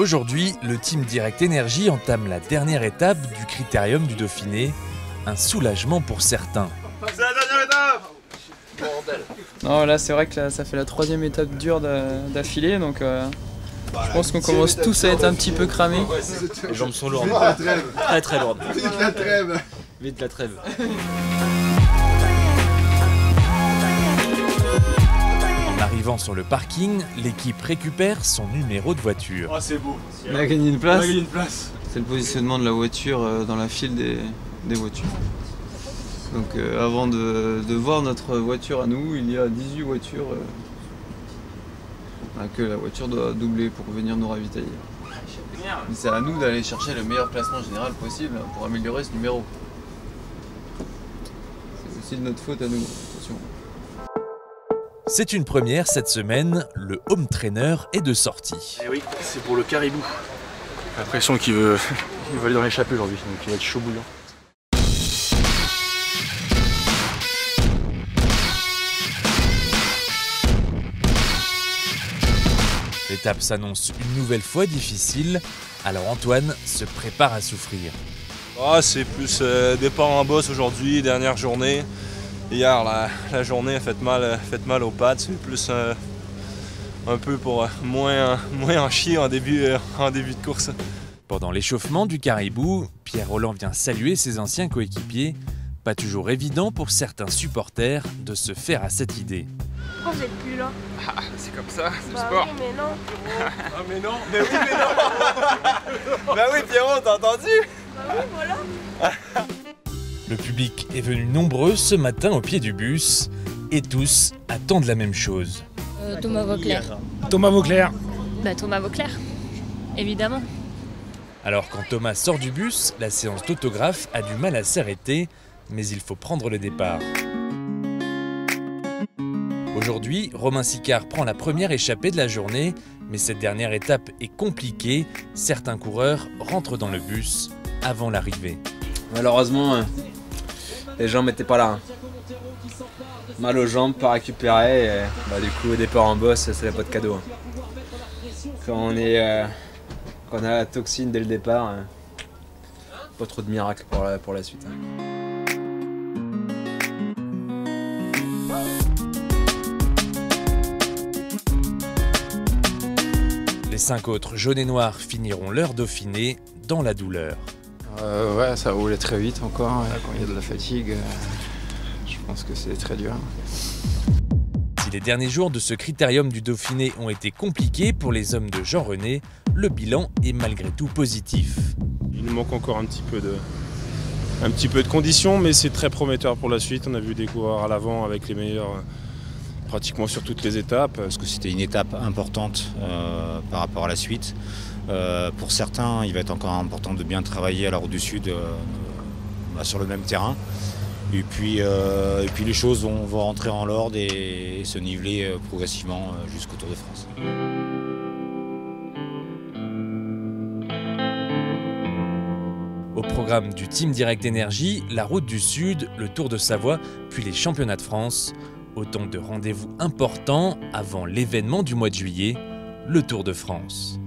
Aujourd'hui, le team Direct Énergie entame la dernière étape du Critérium du Dauphiné. Un soulagement pour certains. C'est la dernière étape! Bordel. Non, là c'est vrai que là, ça fait la 3e étape dure d'affilée, donc je pense qu'on commence tous à être un petit peu cramés. Les jambes sont lourdes. Très très lourdes. Vite la trêve! Vite la trêve. En arrivant sur le parking, l'équipe récupère son numéro de voiture. Oh, c'est beau! On a gagné une place. On a gagné une place. C'est le positionnement de la voiture dans la file des voitures. Donc avant de voir notre voiture à nous, il y a 18 voitures que la voiture doit doubler pour venir nous ravitailler. C'est à nous d'aller chercher le meilleur placement général possible pour améliorer ce numéro. C'est aussi de notre faute à nous, attention. C'est une première cette semaine, le home trainer est de sortie. Eh oui, c'est pour le caribou. J'ai l'impression qu'il veut aller dans l'échappée aujourd'hui, donc il va être chaud bouillant. L'étape s'annonce une nouvelle fois difficile, alors Antoine se prépare à souffrir. Ah, c'est plus départ en bosse aujourd'hui, dernière journée. Hier, la journée a fait mal aux pattes. C'est plus un peu pour moins en chier en début de course. Pendant l'échauffement du caribou, Pierre Rolland vient saluer ses anciens coéquipiers. Pas toujours évident pour certains supporters de se faire à cette idée. Pourquoi vous êtes plus là? Ah, c'est comme ça, c'est le Bah sport. oui, mais non. Ah mais non, mais oui, mais non. Bah oui, Pierrot, t'as entendu? Bah oui, voilà. Le public est venu nombreux ce matin au pied du bus et tous attendent la même chose. Thomas Vauclair. Thomas Vauclair. Bah Thomas Vauclair, évidemment. Alors quand Thomas sort du bus, la séance d'autographe a du mal à s'arrêter, mais il faut prendre le départ. Aujourd'hui, Romain Sicard prend la première échappée de la journée, mais cette dernière étape est compliquée. Certains coureurs rentrent dans le bus avant l'arrivée. Malheureusement, les jambes n'étaient pas là. Mal aux jambes, pas récupéré, et du coup au départ en bosse, c'est pas de cadeau. Quand on a la toxine dès le départ, pas trop de miracles pour la suite. Les 5 autres jaunes et noirs finiront leur Dauphiné dans la douleur. Ouais, ça roulait très vite encore, quand il y a de la fatigue, je pense que c'est très dur. Si les derniers jours de ce Critérium du Dauphiné ont été compliqués pour les hommes de Jean René, le bilan est malgré tout positif. Il nous manque encore un petit peu de conditions, mais c'est très prometteur pour la suite. On a vu des coureurs à l'avant avec les meilleurs pratiquement sur toutes les étapes. Parce que c'était une étape importante par rapport à la suite. Pour certains, il va être encore important de bien travailler à la Route du Sud sur le même terrain. Et puis les choses vont rentrer en l'ordre et se niveler progressivement jusqu'au Tour de France. Au programme du Team Direct Énergie, la Route du Sud, le Tour de Savoie, puis les Championnats de France. Autant de rendez-vous importants avant l'événement du mois de juillet, le Tour de France.